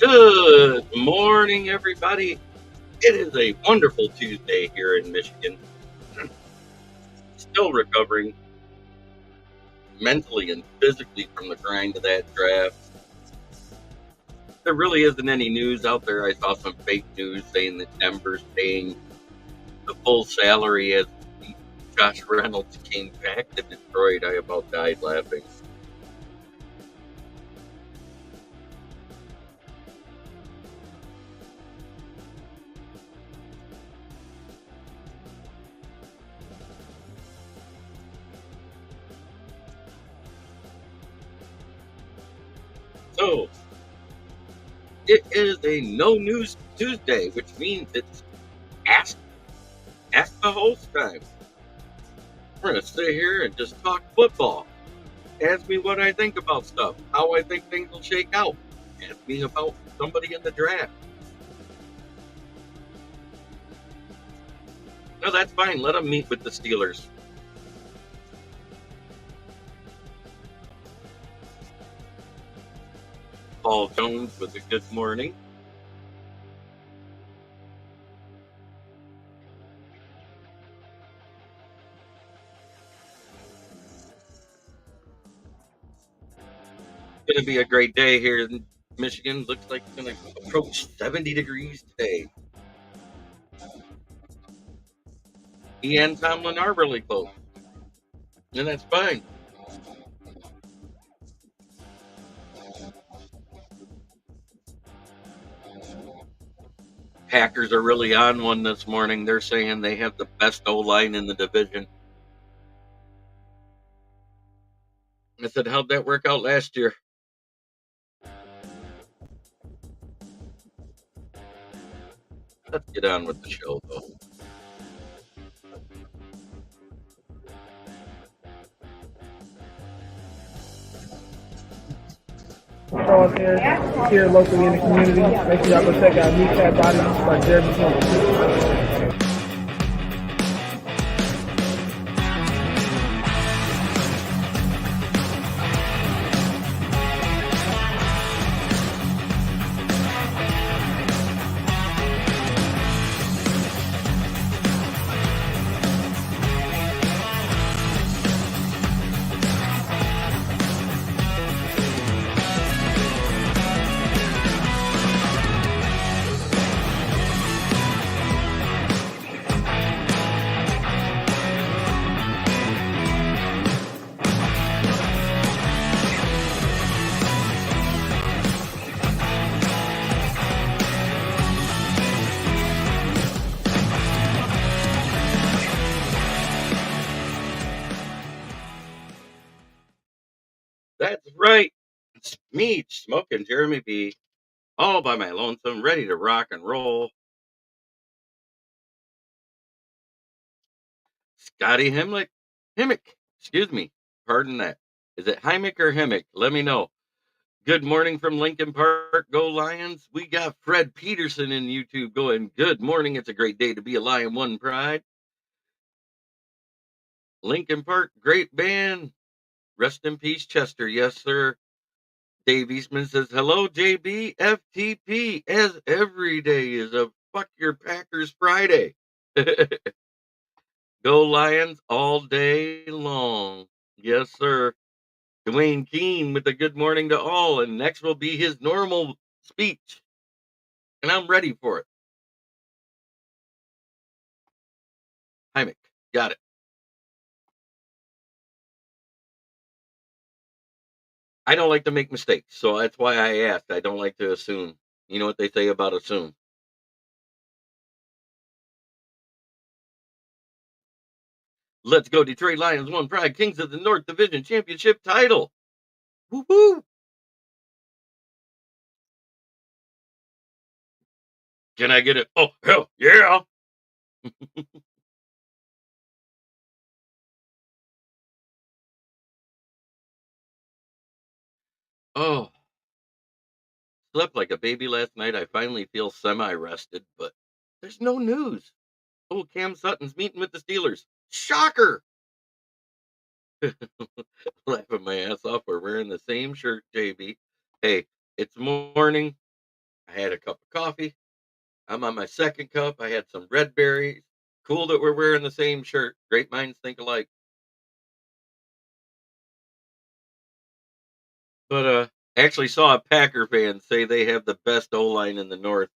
Good morning, everybody. It is a wonderful Tuesday here in Michigan. Still recovering mentally and physically from the grind of that draft. There really isn't any news out there. I saw some fake news saying that Denver's paying the full salary as Josh Reynolds came back to Detroit. I about died laughing. So, it is a no news Tuesday, which means it's ask, ask the host time. We're going to sit here and just talk football. Ask me what I think about stuff, how I think things will shake out. Ask me about somebody in the draft. No, that's fine. Let them meet with the Steelers. Paul Jones with a good morning. Going to be a great day here in Michigan. Looks like it's going to approach 70 degrees today. He and Tomlin are really close, and that's fine. Packers are really on one this morning. They're saying they have the best O line in the division. I said, how'd that work out last year? Let's get on with the show, though. Charles here locally in the community. Make sure y'all go check out Kneecap Body by Jeremy Smokkin. That's right. It's me, Smokin' Jeremy B, all by my lonesome, ready to rock and roll. Scotty Himmick, excuse me, pardon that. Is it Heimick or Himmick? Let me know. Good morning from Lincoln Park. Go Lions. We got Fred Peterson in YouTube going, good morning. It's a great day to be a Lion. One pride. Lincoln Park, great band. Rest in peace, Chester. Yes, sir. Dave Eastman says, hello, JB, FTP, as every day is a fuck your Packers Friday. Go Lions all day long. Yes, sir. Dwayne Keene with a good morning to all. And next will be his normal speech. And I'm ready for it. Heimick, got it. I don't like to make mistakes. So that's why I asked. I don't like to assume. You know what they say about assume. Let's go, Detroit Lions, one pride, Kings of the North Division Championship title. Woo-hoo! Can I get it? Oh, hell yeah. Oh, slept like a baby last night. I finally feel semi rested, but there's no news. Oh, Cam Sutton's meeting with the Steelers. Shocker! Laughing my ass off. We're wearing the same shirt, JB. Hey, it's morning. I had a cup of coffee. I'm on my second cup. I had some red berries. Cool that we're wearing the same shirt. Great minds think alike. But actually saw a Packer fan say they have the best O line in the North.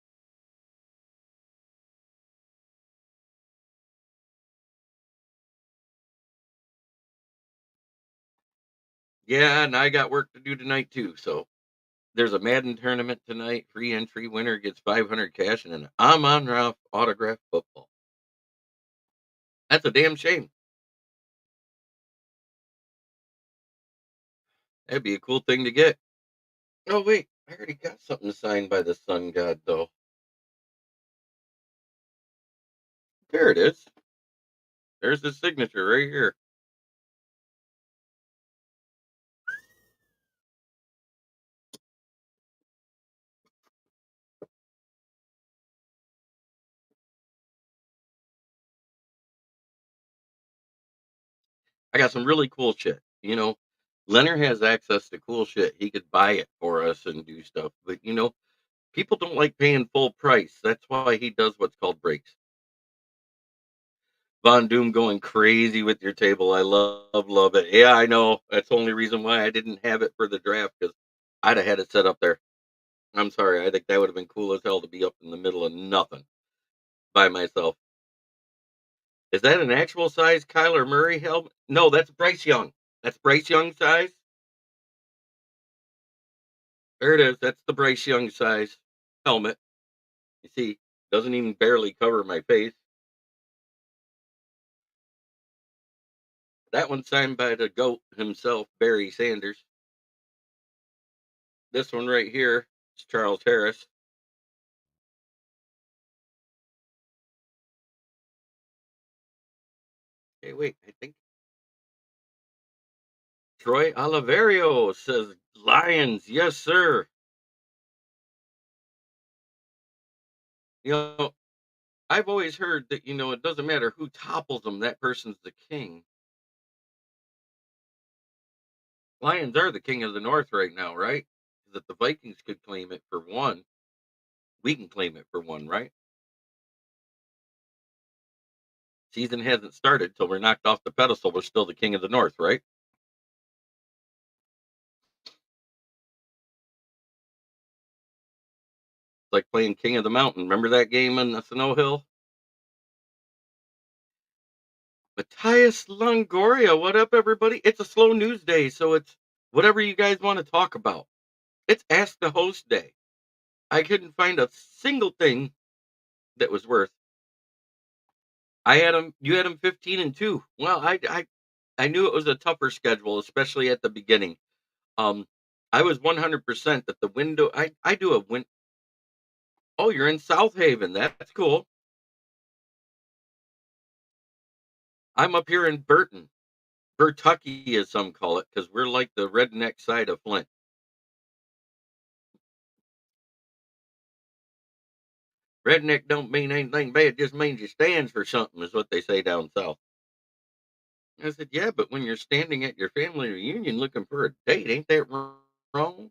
Yeah, and I got work to do tonight too. So there's a Madden tournament tonight. Free entry. Winner gets 500 cash and an Amon Ra autographed football. That's a damn shame. That'd be a cool thing to get. Oh wait, I already got something signed by the Sun God though. There it is. There's the signature right here. I got some really cool shit. Leonard has access to cool shit. He could buy it for us and do stuff. But people don't like paying full price. That's why he does what's called breaks. Von Doom going crazy with your table. I love it. Yeah, I know. That's the only reason why I didn't have it for the draft because I'd have had it set up there. I'm sorry. I think that would have been cool as hell to be up in the middle of nothing by myself. Is that an actual size Kyler Murray helmet? No, that's Bryce Young. That's Bryce Young size. There it is. That's the Bryce Young size helmet. You see, doesn't even barely cover my face. That one's signed by the GOAT himself, Barry Sanders. This one right here is Charles Harris. Hey, wait, I think Troy Oliverio says Lions. Yes, sir. You know, I've always heard that, it doesn't matter who topples them, that person's the king. Lions are the king of the North right now, right? That the Vikings could claim it for one. We can claim it for one, right? Season hasn't started till we're knocked off the pedestal. We're still the king of the North, right? It's like playing King of the Mountain. Remember that game on the Snow Hill? Matthias Longoria, what up, everybody? It's a slow news day, so it's whatever you guys want to talk about. It's Ask the Host Day. I couldn't find a single thing that was worth. You had him 15-2. Well, I knew it was a tougher schedule, especially at the beginning. Um, I was 100% that the window. I do a win. Oh, you're in South Haven. That's cool. I'm up here in Burton, Bertucky, as some call it, because we're like the redneck side of Flint. Redneck don't mean anything bad; just means you stands for something, is what they say down south. I said, yeah, but when you're standing at your family reunion looking for a date, ain't that wrong?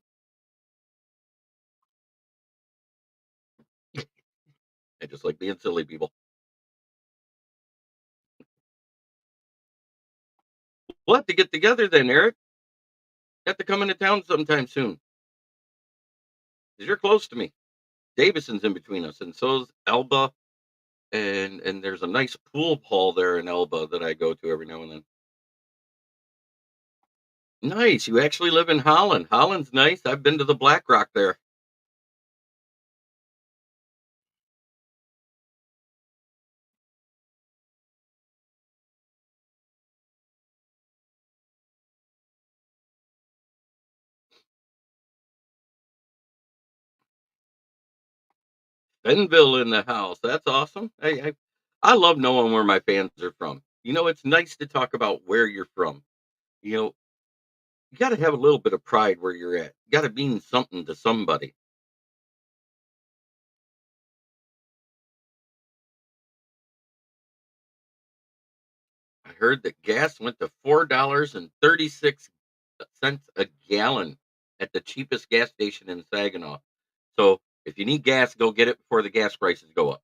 I just like being silly people. We'll have to get together then, Eric. You have to come into town sometime soon. Because you're close to me. Davison's in between us, and so's Elba, and there's a nice pool hall there in Elba that I go to every now and then. Nice. You actually live in Holland. Holland's nice. I've been to the Black Rock there. Benville in the house. That's awesome. I love knowing where my fans are from. It's nice to talk about where you're from. You know, you got to have a little bit of pride where you're at. You got to mean something to somebody. I heard that gas went to $4.36 a gallon at the cheapest gas station in Saginaw. So If you need gas, go get it before the gas prices go up.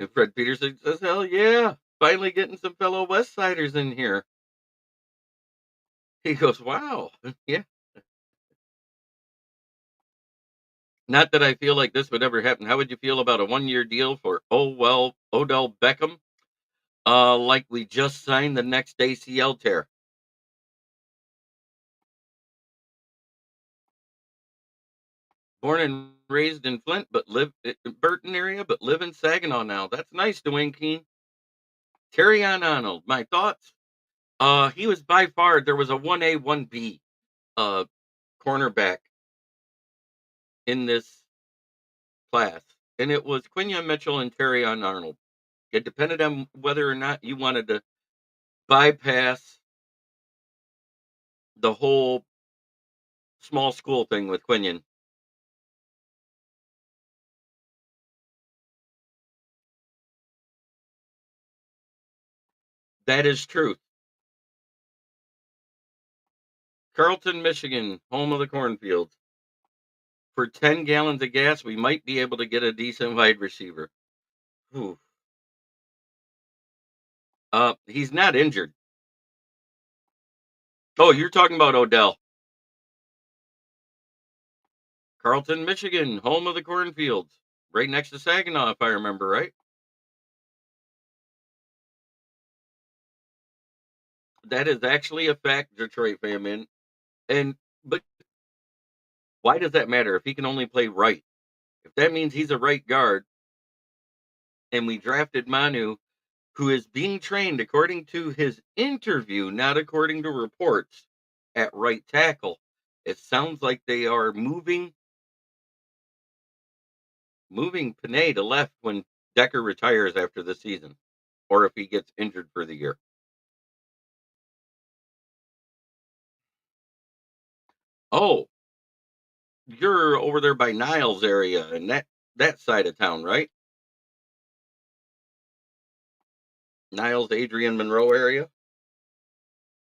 And Fred Peterson says, "Hell yeah, finally getting some fellow West Siders in here." He goes, "Wow, yeah." Not that I feel like this would ever happen. How would you feel about a 1-year deal for Odell Beckham? Like we just signed the next ACL tear. Born and raised in Flint, but live in Burton area, but live in Saginaw now. That's nice, Dwayne Keene. Terry on Arnold. My thoughts? He was by far there was a 1A, 1B uh cornerback in this class, and it was Quinion Mitchell and Terry on Arnold. It depended on whether or not you wanted to bypass the whole small school thing with Quinion. That is truth. Carlton, Michigan, home of the cornfields. For 10 gallons of gas, we might be able to get a decent wide receiver. Ooh. He's not injured. Oh, you're talking about Odell. Carlton, Michigan, home of the cornfields. Right next to Saginaw, if I remember right. That is actually a fact, Detroit fan, man. And but why does that matter if he can only play right? If that means he's a right guard and we drafted Manu, who is being trained according to his interview, not according to reports, at right tackle. It sounds like they are moving Panay to left when Decker retires after the season, or if he gets injured for the year. Oh, you're over there by Niles area and that side of town, right? Niles, Adrian Monroe area.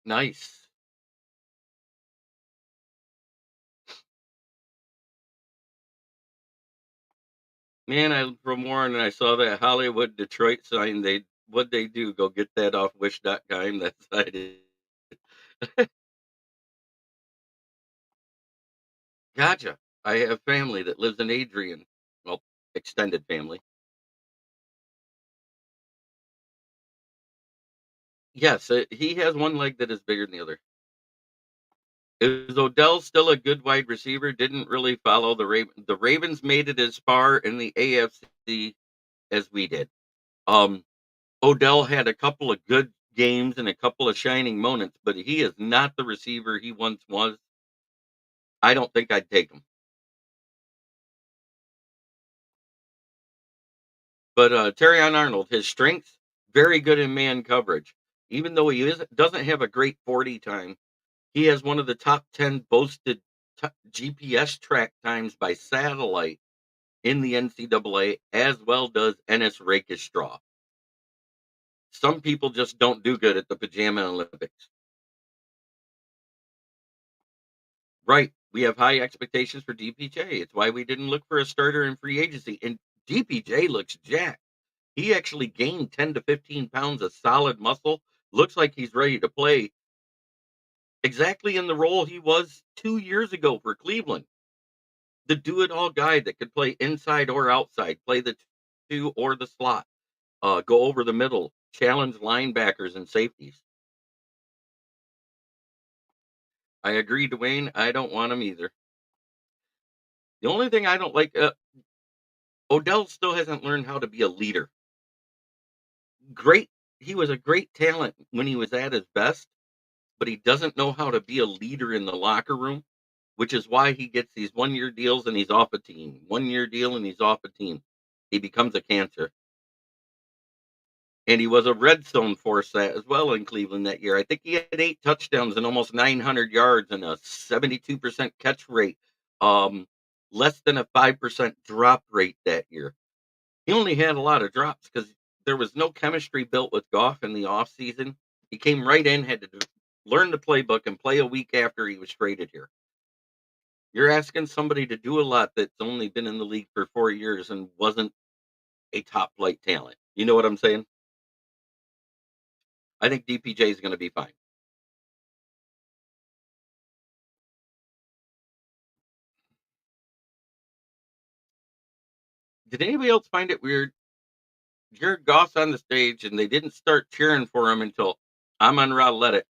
Nice. Man, I from Warren and I saw that Hollywood Detroit sign. What they do? Go get that off Wish.com. That side is gotcha. I have family that lives in Adrian. Well, extended family. Yes, he has one leg that is bigger than the other. Is Odell still a good wide receiver? Didn't really follow the Ravens. The Ravens made it as far in the AFC as we did. Um, Odell had a couple of good games and a couple of shining moments, but he is not the receiver he once was. I don't think I'd take him. But Terrion Arnold, his strengths, very good in man coverage. Even though doesn't have a great 40 time, he has one of the top 10 boasted GPS track times by satellite in the NCAA, as well does Ennis Rakestraw. Some people just don't do good at the Pajama Olympics. Right. We have high expectations for DPJ. It's why we didn't look for a starter in free agency. And DPJ looks jacked. He actually gained 10 to 15 pounds of solid muscle. Looks like he's ready to play exactly in the role he was 2 years ago for Cleveland. The do it all guy that could play inside or outside, play the two or the slot, go over the middle, challenge linebackers and safeties. I agree, Dwayne. I don't want him either. The only thing I don't like, Odell still hasn't learned how to be a leader. Great, he was a great talent when he was at his best, but he doesn't know how to be a leader in the locker room, which is why he gets these 1-year deals and he's off a team. 1-year deal and he's off a team. He becomes a cancer. And he was a red zone force that as well in Cleveland that year. I think he had 8 touchdowns and almost 900 yards and a 72% catch rate, um, less than a 5% drop rate that year. He only had a lot of drops because there was no chemistry built with Goff in the offseason. He came right in, had to learn the playbook, and play a week after he was traded here. You're asking somebody to do a lot that's only been in the league for 4 years and wasn't a top flight talent. You know what I'm saying? I think DPJ is going to be fine. Did anybody else find it weird? Jared Goff's on the stage and they didn't start cheering for him until Amon Ra led it.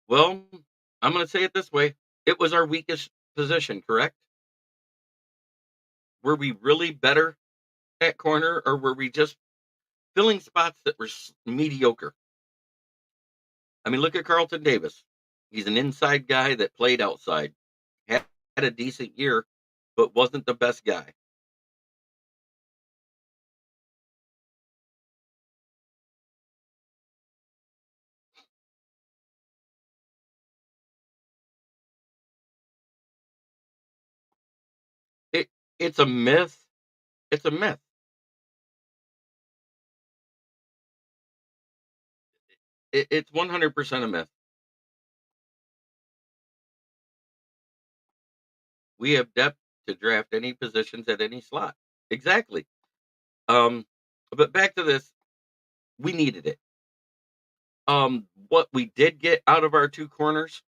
Well, I'm going to say it this way. It was our weakest position, correct? Were we really better at corner, or were we just filling spots that were mediocre? I mean, look at Carlton Davis. He's an inside guy that played outside, had a decent year, but wasn't the best guy. It it's a myth. It's a myth. It's 100% a myth. We have depth to draft any positions at any slot. Exactly. Um, but back to this, we needed it. What we did get out of our two corners,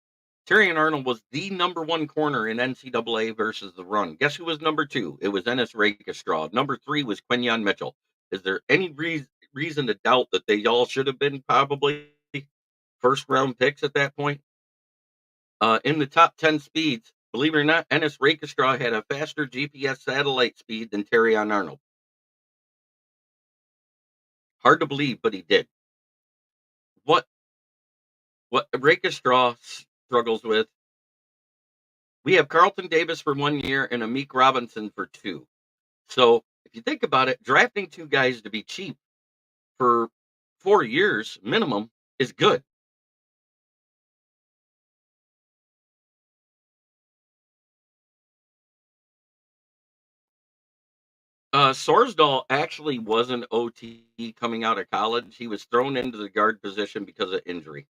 Terry and Arnold was the number one corner in NCAA versus the run. Guess who was number two? It was Ennis Rakestraw. Number three was Quinyon Mitchell. Is there any reason to doubt that they all should have been probably first round picks at that point? In the top 10 speeds, believe it or not, Ennis Rakestraw had a faster GPS satellite speed than Terry on Arnold. Hard to believe, but he did. What Rakestraw struggles with, we have Carlton Davis for 1 year and Amik Robinson for 2. So if you think about it, drafting two guys to be cheap for 4 years minimum is good. Sorsdahl actually was an OT coming out of college. He was thrown into the guard position because of injury.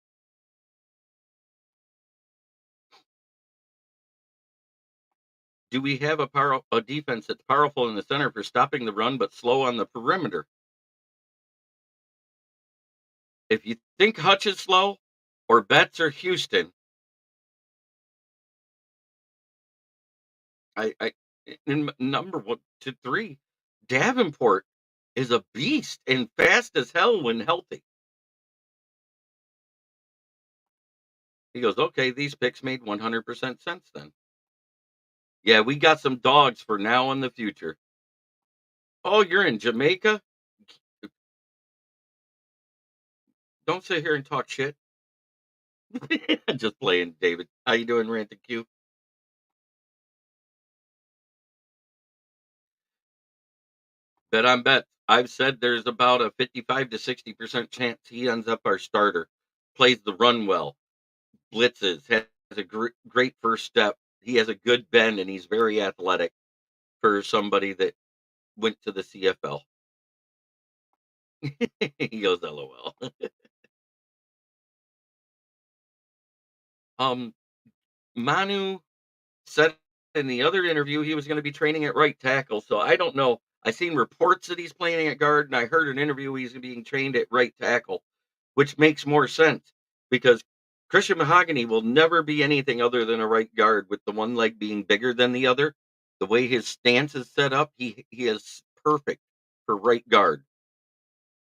Do we have a defense that's powerful in the center for stopping the run but slow on the perimeter? If you think Hutch is slow or Betts or Houston, I in number 1 to 3, Davenport is a beast and fast as hell when healthy. He goes, okay, these picks made 100% sense then. Yeah, we got some dogs for now and the future. Oh, you're in Jamaica? Don't sit here and talk shit. Just playing, David. How you doing, Rant and Q? Bet on bet. I've said there's about a 55 to 60% chance he ends up our starter. Plays the run well, blitzes, has a great first step. He has a good bend, and he's very athletic for somebody that went to the CFL. He goes, LOL. um, Manu said in the other interview he was going to be training at right tackle. So I don't know. I seen reports that he's playing at guard, and I heard an interview he's being trained at right tackle, which makes more sense because Christian Mahogany will never be anything other than a right guard with the one leg being bigger than the other. The way his stance is set up, he is perfect for right guard.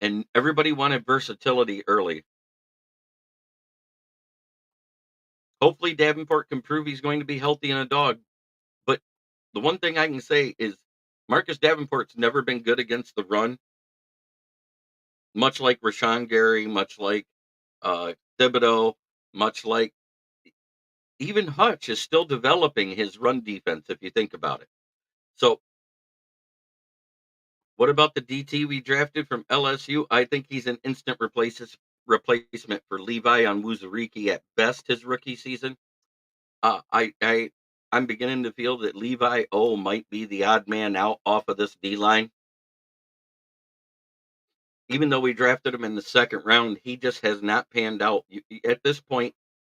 And everybody wanted versatility early. Hopefully Davenport can prove he's going to be healthy and a dog. But the one thing I can say is Marcus Davenport's never been good against the run, much like Rashawn Gary, much like Thibodeau, much like even Hutch is still developing his run defense, if you think about it. So, what about the DT we drafted from LSU? I think he's an instant replacement for Levi on Wuzuriki at best his rookie season. I I'm beginning to feel that Levi O might be the odd man out off of this D line. Even though we drafted him in the second round, he just has not panned out. At this point,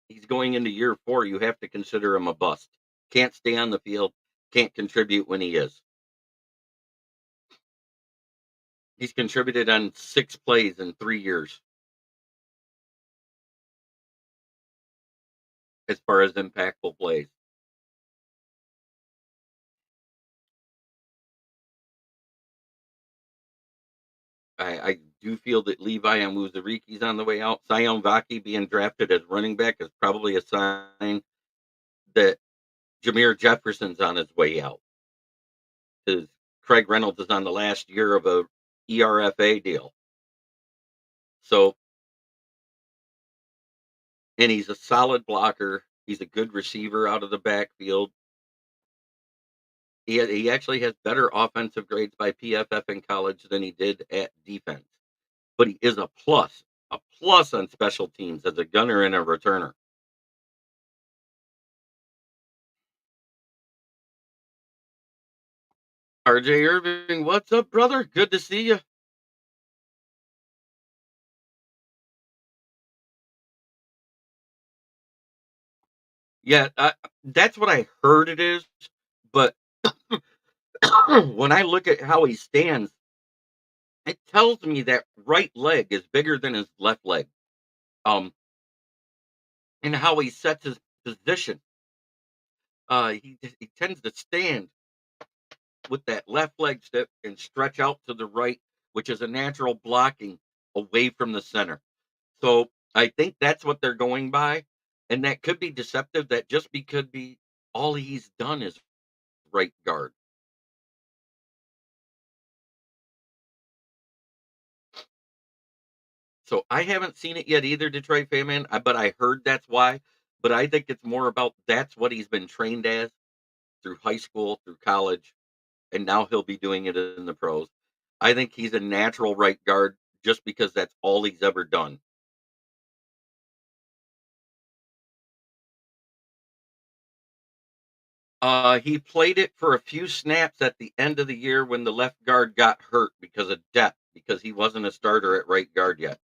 he's going into year 4. You have to consider him a bust. Can't stay on the field, can't contribute when he is. He's contributed on 6 plays in 3 years as far as impactful plays. I do feel that Levi and Wuzariki's on the way out. Sion Vaki being drafted as running back is probably a sign that Jameer Jefferson's on his way out. Because Craig Reynolds is on the last year of a ERFA deal. So, and he's a solid blocker. He's a good receiver out of the backfield. He actually has better offensive grades by PFF in college than he did at defense. But he is a plus on special teams as a gunner and a returner. RJ Irving, what's up, brother? Good to see you. Yeah, that's what I heard it is. But when I look at how he stands, it tells me that right leg is bigger than his left leg. Um, and how he sets his position. He tends to stand with that left leg step and stretch out to the right, which is a natural blocking away from the center. So I think that's what they're going by, and that could be deceptive. That just because be all he's done is right guard. So I haven't seen it yet either, Detroit fan man. But I heard that's why. But I think it's more about that's what he's been trained as through high school, through college, and now he'll be doing it in the pros. I think he's a natural right guard just because that's all he's ever done. He played it for a few snaps at the end of the year when the left guard got hurt because of depth, because he wasn't a starter at right guard yet.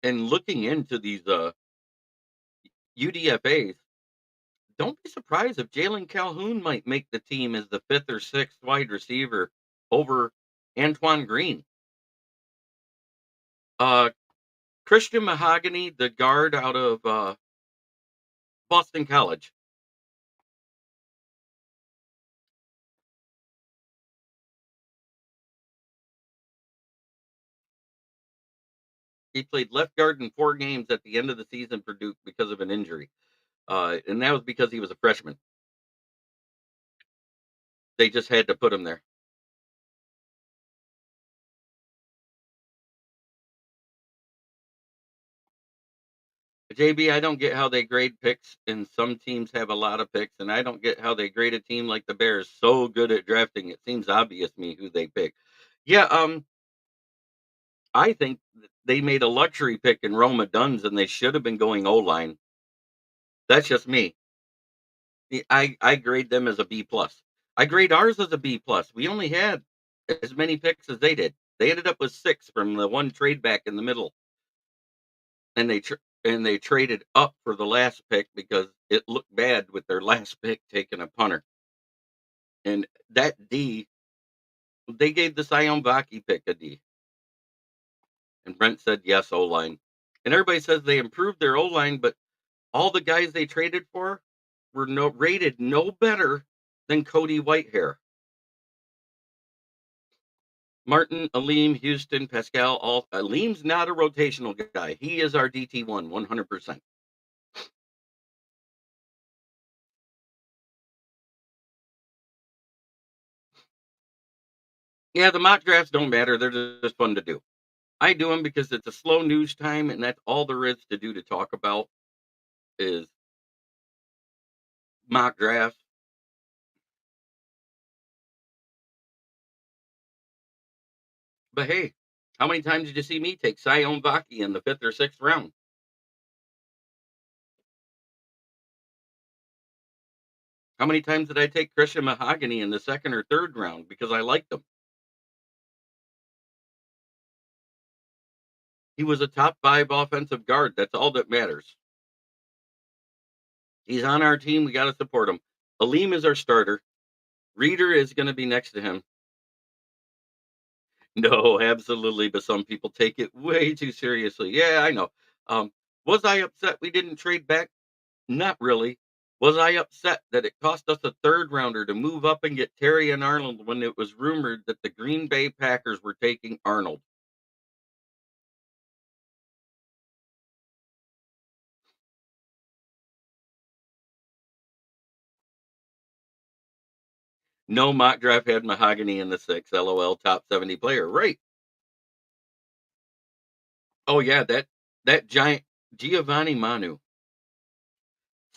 And looking into these UDFAs, don't be surprised if Jalen Calhoun might make the team as the fifth or sixth wide receiver over Antoine Green. Uh, Christian Mahogany, the guard out of Boston College. He played left guard in 4 games at the end of the season for Duke because of an injury. And that was because he was a freshman. They just had to put him there. JB, I don't get how they grade picks, and some teams have a lot of picks, and I don't get how they grade a team like the Bears so good at drafting. It seems obvious to me who they pick. Yeah, I think they made a luxury pick in Roma Duns, and they should have been going O line. That's just me. I grade them as a B plus. I grade ours as a B plus. We only had as many picks as they did. They ended up with 6 from the one trade back in the middle, and they traded up for the last pick because it looked bad with their last pick taking a punter. And that D, they gave the Sion Vaki pick a D. And Brent said yes, O line. And everybody says they improved their O line, but all the guys they traded for were rated no better than Cody Whitehair. Martin, Aleem, Houston, Pascal, all Aleem's not a rotational guy. He is our DT1, 100%. Yeah, the mock drafts don't matter. They're just fun to do. I do them because it's a slow news time, and that's all there is to do to talk about is mock drafts. But hey, How many times did you see me take Sion Vaki in the 5th or 6th round? How many times did I take Christian Mahogany in the 2nd or 3rd round because I liked him? He was a top 5 offensive guard. That's all that matters. He's on our team. We got to support him. Aleem is our starter. Reader is going to be next to him. No, absolutely. But some people take it way too seriously. Yeah, I know. Was I upset we didn't trade back? Not really. Was I upset that it cost us a 3rd rounder to move up and get Terry and Arnold when it was rumored that the Green Bay Packers were taking Arnold? No mock draft had Mahogany in the 6th. LOL, top 70 player. Right. Oh yeah, that giant Giovanni Manu.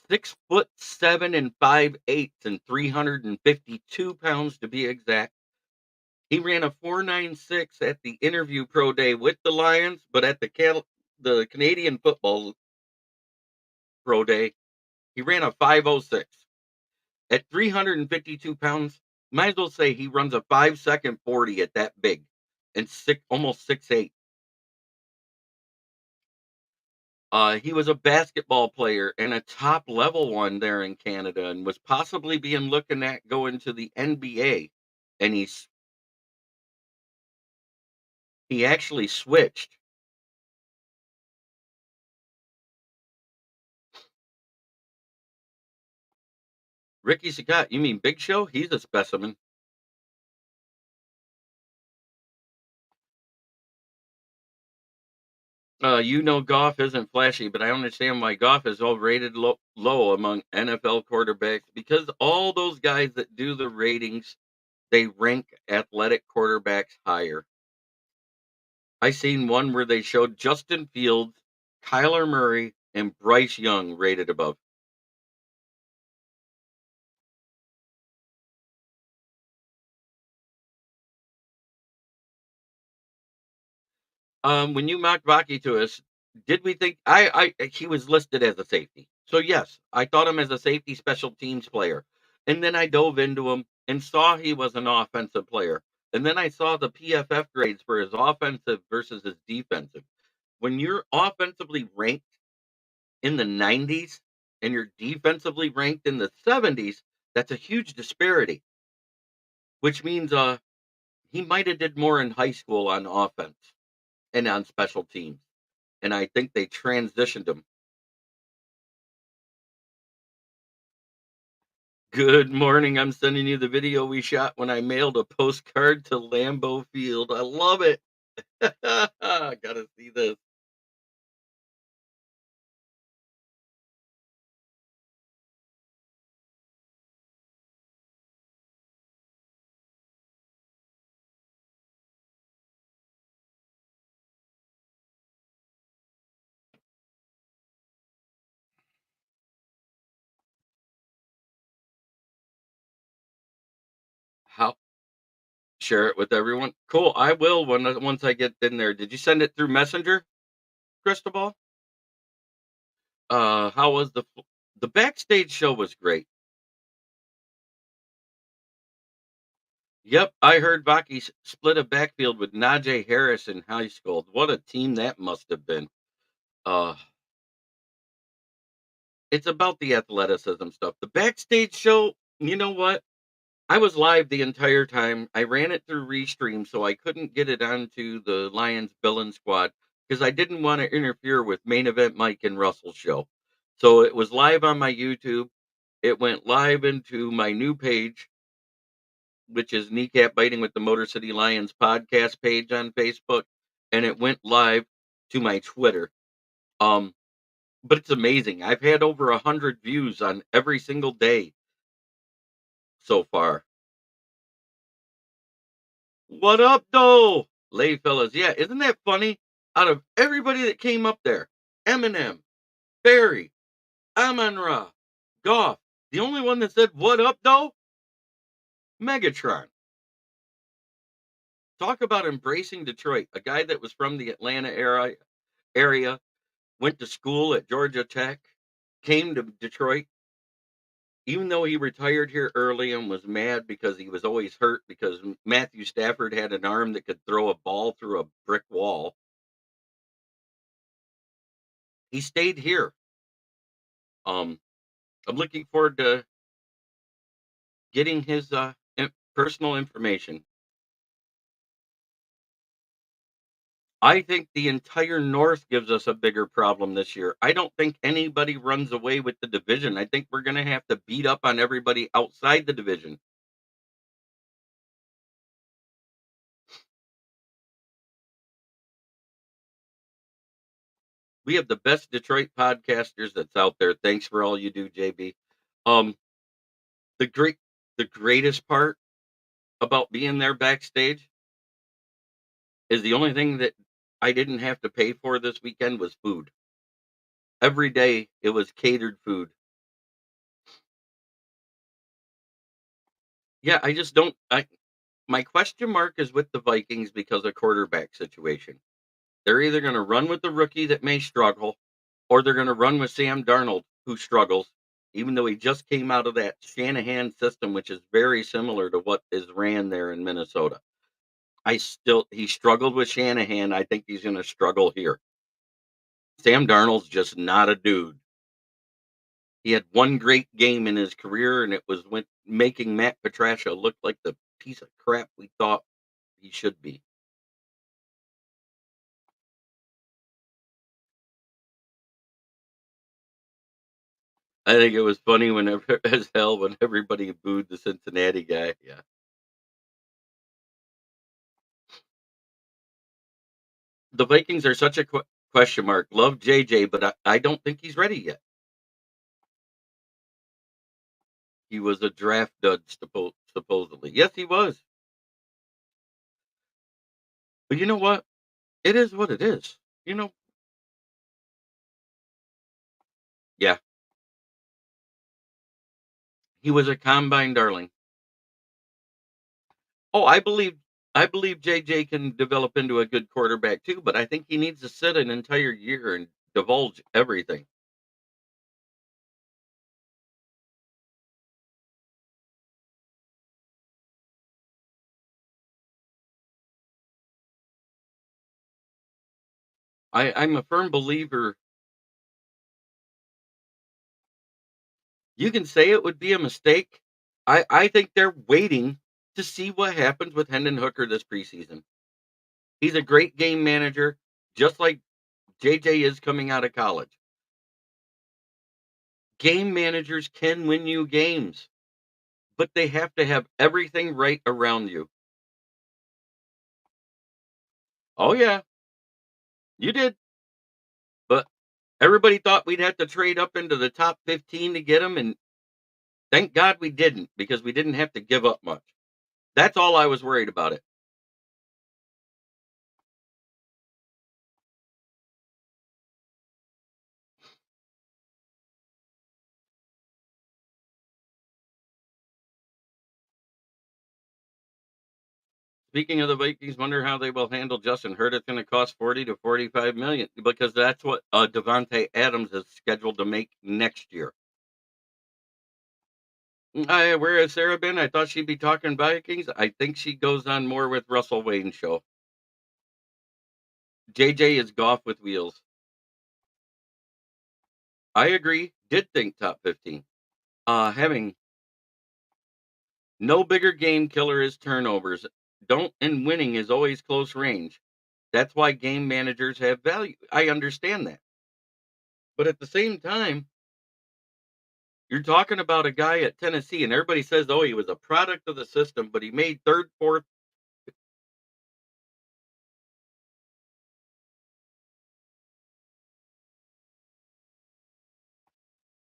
6'7" and 5'8" and 352 pounds to be exact. He ran a 4.96 at the interview pro day with the Lions, but at the Canadian football pro day, he ran a 5.06. At 352 pounds, might as well say he runs a 5-second 40 at that big and almost 6'8". He was a basketball player and a top level one there in Canada and was possibly being looking at going to the NBA. And he actually switched. Ricky Sagat, you mean Big Show? He's a specimen. Goff isn't flashy, but I understand why Goff is all rated low among NFL quarterbacks because all those guys that do the ratings, they rank athletic quarterbacks higher. I seen one where they showed Justin Fields, Kyler Murray, and Bryce Young rated above. When you mocked Baki to us, did we think he was listed as a safety? So yes, I thought him as a safety special teams player, and then I dove into him and saw he was an offensive player, and then I saw the PFF grades for his offensive versus his defensive. When you're offensively ranked in the 90s and you're defensively ranked in the 70s, that's a huge disparity, which means he might have did more in high school on offense and on special teams. And I think they transitioned him. Good morning. I'm sending you the video we shot when I mailed a postcard to Lambeau Field. I love it. Gotta see this. How share it with everyone. Cool. I will once I get in there. Did you send it through Messenger, Cristobal? How was the backstage show was great. Yep, I heard Baki split a backfield with Najee Harris in high school. What a team that must have been. Uh, it's about the athleticism stuff. The backstage show, you know what? I was live the entire time. I ran it through Restream, so I couldn't get it onto the Lions Villain Squad because I didn't want to interfere with Main Event Mike and Russell's show. So it was live on my YouTube. It went live into my new page, which is Kneecap Biting with the Motor City Lions podcast page on Facebook, and it went live to my Twitter. Um, but it's amazing. I've had over 100 views on every single day so far. What up, though? Lay fellas. Yeah, isn't that funny? Out of everybody that came up there, Eminem, Barry, Amon Ra, Goff, the only one that said, what up, though? Megatron. Talk about embracing Detroit. A guy that was from the Atlanta area, went to school at Georgia Tech, came to Detroit, even though he retired here early and was mad because he was always hurt because Matthew Stafford had an arm that could throw a ball through a brick wall. He stayed here. Um, I'm looking forward to getting his personal information. I think the entire North gives us a bigger problem this year. I don't think anybody runs away with the division. I think we're going to have to beat up on everybody outside the division. We have the best Detroit podcasters that's out there. Thanks for all you do, JB. Um, the great, the greatest part about being there backstage is the only thing that I didn't have to pay for this weekend was food. Every day it was catered food. Yeah, I just don't. My question mark is with the Vikings because of quarterback situation. They're either going to run with the rookie that may struggle, or they're going to run with Sam Darnold, who struggles, even though he just came out of that Shanahan system, which is very similar to what is ran there in Minnesota. He struggled with Shanahan. I think he's going to struggle here. Sam Darnold's just not a dude. He had one great game in his career, and it was when making Matt Patricia look like the piece of crap we thought he should be. I think it was funny whenever as hell when everybody booed the Cincinnati guy. Yeah. The Vikings are such a question mark. Love JJ, but I don't think he's ready yet. He was a draft dud, supposedly. Yes, he was. But you know what? It is what it is. You know? Yeah. He was a combine darling. Oh, I believe JJ can develop into a good quarterback too, but I think he needs to sit an entire year and divulge everything. I'm a firm believer. You can say it would be a mistake. I think they're waiting to see what happens with Hendon Hooker this preseason. He's a great game manager, just like JJ is coming out of college. Game managers can win you games, but they have to have everything right around you. Oh yeah, you did. But everybody thought we'd have to trade up into the top 15 to get him, and thank God we didn't because we didn't have to give up much. That's all I was worried about it. Speaking of the Vikings, wonder how they will handle Justin Hurt. It's going to cost 40 to 45 million because that's what Devontae Adams is scheduled to make next year. Where has Sarah been? I thought she'd be talking Vikings. I think she goes on more with Russell Wayne's show. JJ is golf with wheels. I agree. Did think top 15. Having no bigger game killer is turnovers. Don't and winning is always close range. That's why game managers have value. I understand that. But at the same time, you're talking about a guy at Tennessee, and everybody says, oh, he was a product of the system, but he made third, fourth.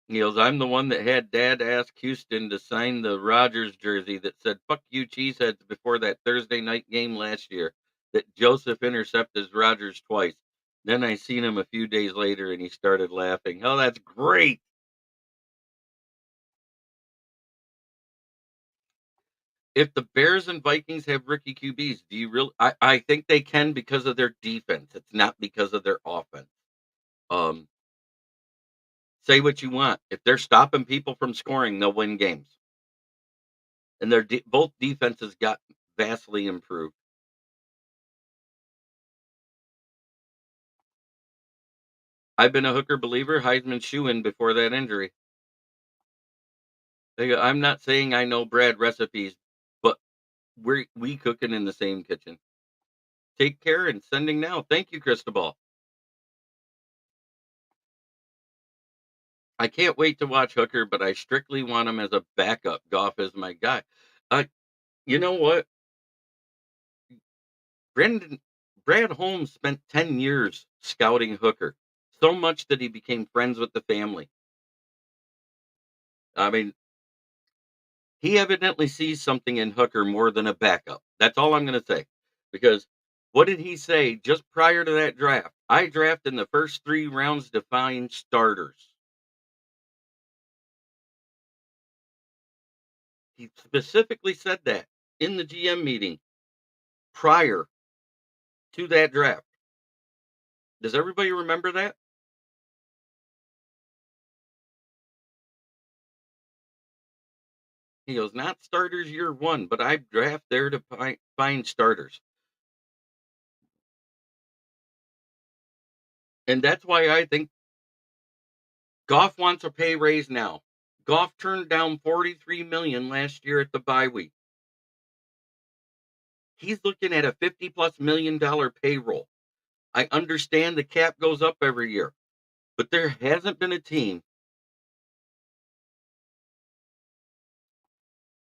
He goes, I'm the one that had dad ask Houston to sign the Rodgers jersey that said, fuck you, cheeseheads, before that Thursday night game last year that Joseph intercepted Rodgers twice. Then I seen him a few days later and he started laughing. Oh, that's great. If the Bears and Vikings have rookie QBs, do you really? I think they can because of their defense. It's not because of their offense. Um, say what you want. If they're stopping people from scoring, they'll win games. And both defenses got vastly improved. I've been a Hooker believer, Heisman shoe-in before that injury. I'm not saying I know Brad recipes, but we cooking in the same kitchen. Take care and sending now. Thank you, Cristobal. I can't wait to watch Hooker, but I strictly want him as a backup. Goff is my guy. Uh, you know what? Brendan Brad Holmes spent 10 years scouting Hooker, so much that he became friends with the family. I mean, he evidently sees something in Hooker more than a backup. That's all I'm going to say. Because what did he say just prior to that draft? I draft in the first 3 rounds to find starters. He specifically said that in the GM meeting prior to that draft. Does everybody remember that? He goes, not starters year one, but I draft there to find starters. And that's why I think Goff wants a pay raise now. Goff turned down 43 million last year at the bye week. He's looking at a 50 plus $1 million payroll. I understand the cap goes up every year, but there hasn't been a team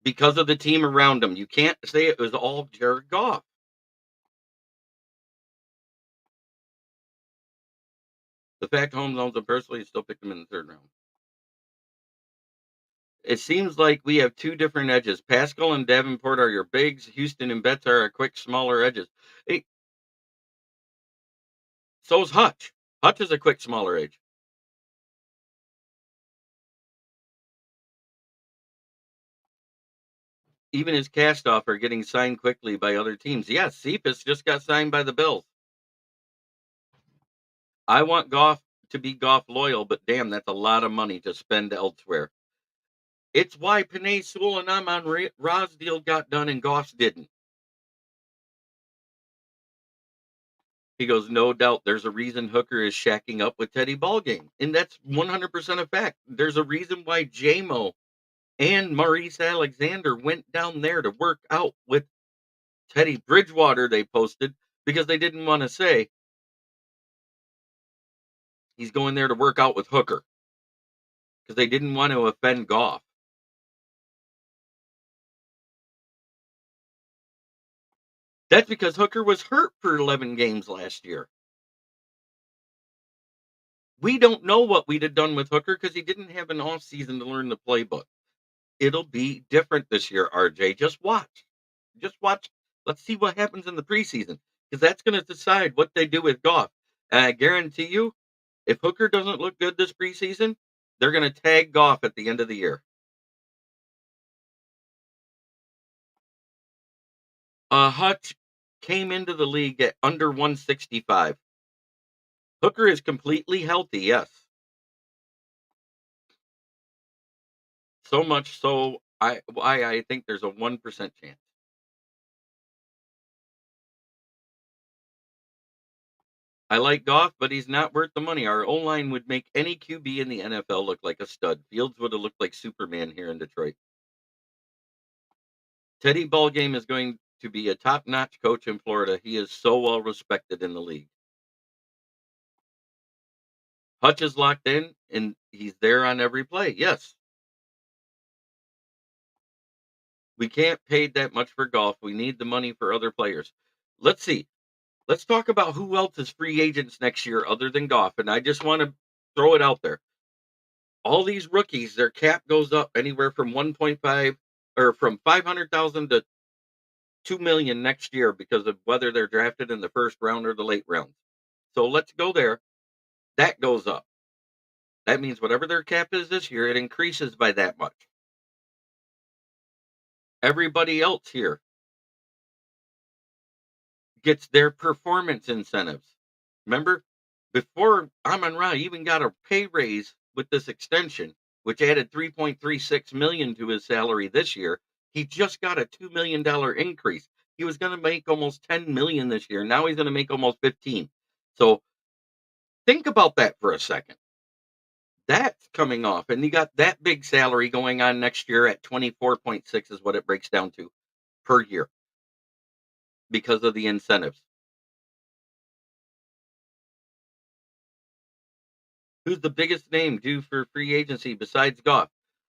because of the team around him. You can't say it was all Jared Goff. The fact Holmes owns him personally, he still picked him in the 3rd round. It seems like we have two different edges. Pascal and Davenport are your bigs. Houston and Betts are our quick, smaller edges. Hey, so's Hutch. Hutch is a quick, smaller edge. Even his cast off are getting signed quickly by other teams. Yes, Cephas just got signed by the Bills. I want Goff to be Goff loyal, but damn, that's a lot of money to spend elsewhere. It's why Panay Sewell and Amon Ra's deal got done and Goff's didn't. He goes, no doubt there's a reason Hooker is shacking up with Teddy Ballgame. And that's 100% a fact. There's a reason why JMO and Maurice Alexander went down there to work out with Teddy Bridgewater, they posted, because they didn't want to say he's going there to work out with Hooker because they didn't want to offend Goff. That's because Hooker was hurt for 11 games last year. We don't know what we'd have done with Hooker because he didn't have an off season to learn the playbook. It'll be different this year, RJ. Just watch. Just watch. Let's see what happens in the preseason because that's going to decide what they do with Goff. And I guarantee you, if Hooker doesn't look good this preseason, they're going to tag Goff at the end of the year. Hutch came into the league at under 165. Hooker is completely healthy, yes. So much so I think there's a 1% chance. I like Goff, but he's not worth the money. Our O-line would make any QB in the NFL look like a stud. Fields would have looked like Superman here in Detroit. Teddy Ballgame is going to be a top-notch coach in Florida. He is so well respected in the league. Hutch is locked in, and he's there on every play. Yes. We can't pay that much for Goff. We need the money for other players. Let's see. Let's talk about who else is free agents next year other than Goff. And I just want to throw it out there. All these rookies, their cap goes up anywhere from 1.5 or from 500,000 to 2 million next year because of whether they're drafted in the first round or the late rounds. So let's go there. That goes up. That means whatever their cap is this year, it increases by that much. Everybody else here gets their performance incentives. Remember, before Amon Ra even got a pay raise with this extension, which added 3.36 million to his salary this year, he just got a $2 million increase. He was going to make almost 10 million this year. Now he's going to make almost 15. So think about that for a second. That's coming off, and you got that big salary going on next year at 24.6 is what it breaks down to per year because of the incentives. Who's the biggest name due for free agency besides Goff?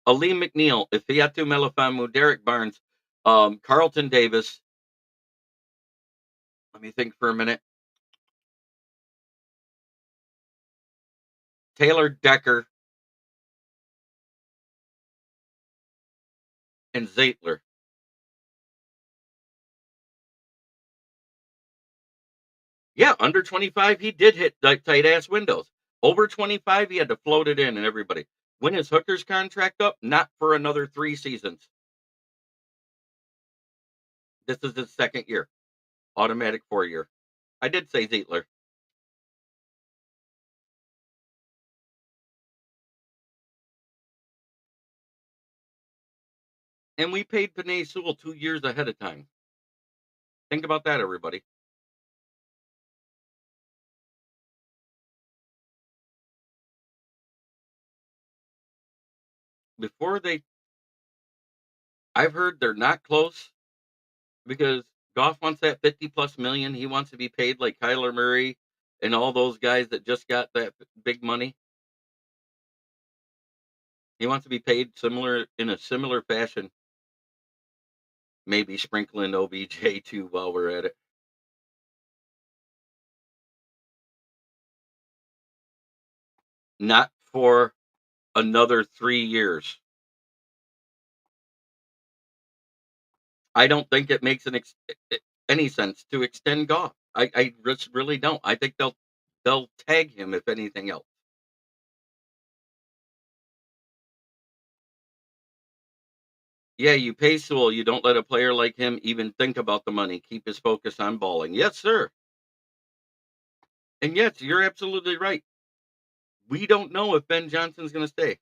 Ali McNeil, Ifeatu Melifamu, Derek Barnes, Carlton Davis. Let me think for a minute. Taylor Decker and Zaitler. Yeah, under 25, he did hit tight ass windows. Over 25, he had to float it in and everybody. When is Hooker's contract up? Not for another 3 seasons. This is his second year. Automatic 4 year. I did say Zietler. And we paid Panay Sewell 2 years ahead of time. Think about that, everybody. Before they, I've heard they're not close because Goff wants that 50 plus million. He wants to be paid like Kyler Murray and all those guys that just got that big money. He wants to be paid similar in a similar fashion. Maybe sprinkling OBJ too while we're at it. Not for another 3 years. I don't think it makes any sense to extend Goff. I just really don't. I think they'll tag him if anything else. Yeah, you pay Sewell. You don't let a player like him even think about the money. Keep his focus on balling. Yes, sir. And yes, you're absolutely right. We don't know if Ben Johnson's going to stay.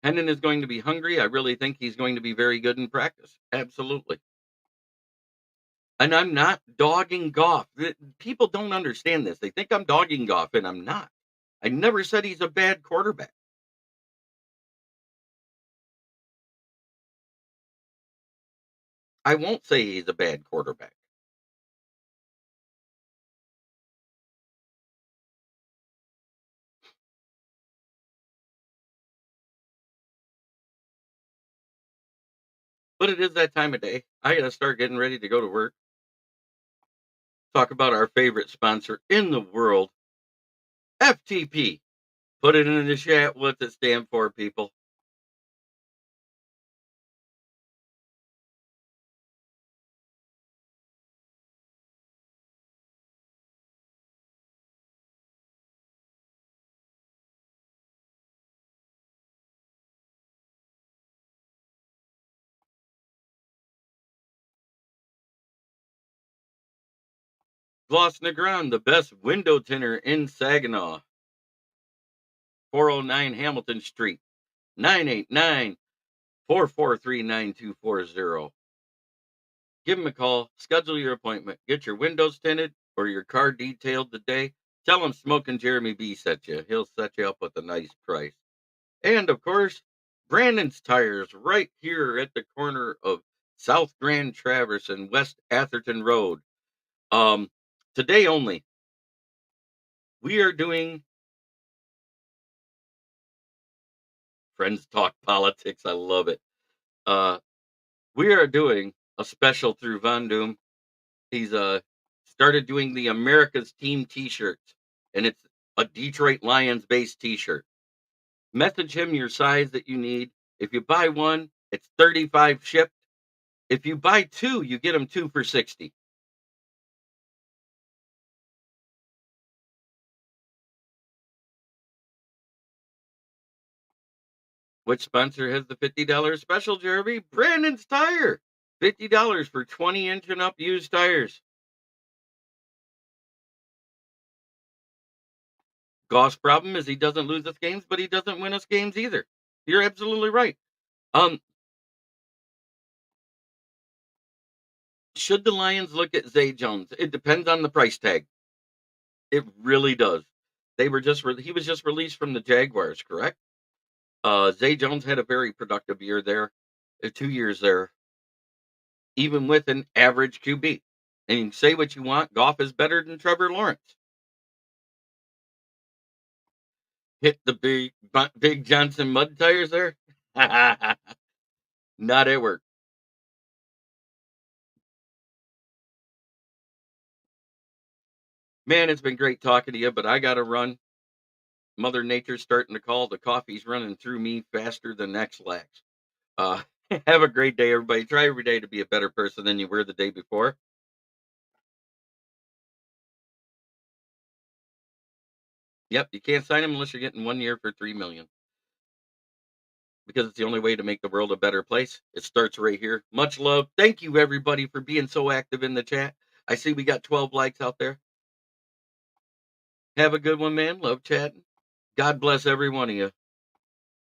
Hendon is going to be hungry. I really think he's going to be very good in practice. Absolutely. And I'm not dogging Goff. People don't understand this. They think I'm dogging Goff, and I'm not. I never said he's a bad quarterback. I won't say he's a bad quarterback. But it is that time of day. I got to start getting ready to go to work. Talk about our favorite sponsor in the world, FTP. Put it in the chat. What's it stand for, people? Gloss Negron, the best window tinner in Saginaw. 409 Hamilton Street, 989 443 9240. Give him a call, schedule your appointment, get your windows tinted or your car detailed today. Tell him Smoking Jeremy B set you. He'll set you up with a nice price. And of course, Brandon's Tires right here at the corner of South Grand Traverse and West Atherton Road. Today only, we are doing Friends Talk Politics. I love it. Uh, we are doing a special through Von Doom. He's started doing the America's Team T-shirts, and it's a Detroit Lions based T-shirt. Message him your size that you need. If you buy one, it's 35 shipped. If you buy two, you get them two for 60. Which sponsor has the $50 special, Jeremy? Brandon's Tire. $50 for 20-inch and up used tires. Goff's problem is he doesn't lose us games, but he doesn't win us games either. You're absolutely right. Um, should the Lions look at Zay Jones? It depends on the price tag. It really does. He was just released from the Jaguars, correct? Zay Jones had a very productive year there, 2 years there, even with an average QB. And you can say what you want, Goff is better than Trevor Lawrence. Hit the big Johnson mud tires there. Not at work. Man, it's been great talking to you, but I got to run. Mother Nature's starting to call. The coffee's running through me faster than X-Lax. Uh, have a great day, everybody. Try every day to be a better person than you were the day before. Yep, you can't sign them unless you're getting 1 year for $3 million, because it's the only way to make the world a better place. It starts right here. Much love. Thank you, everybody, for being so active in the chat. I see we got 12 likes out there. Have a good one, man. Love chatting. God bless every one of you.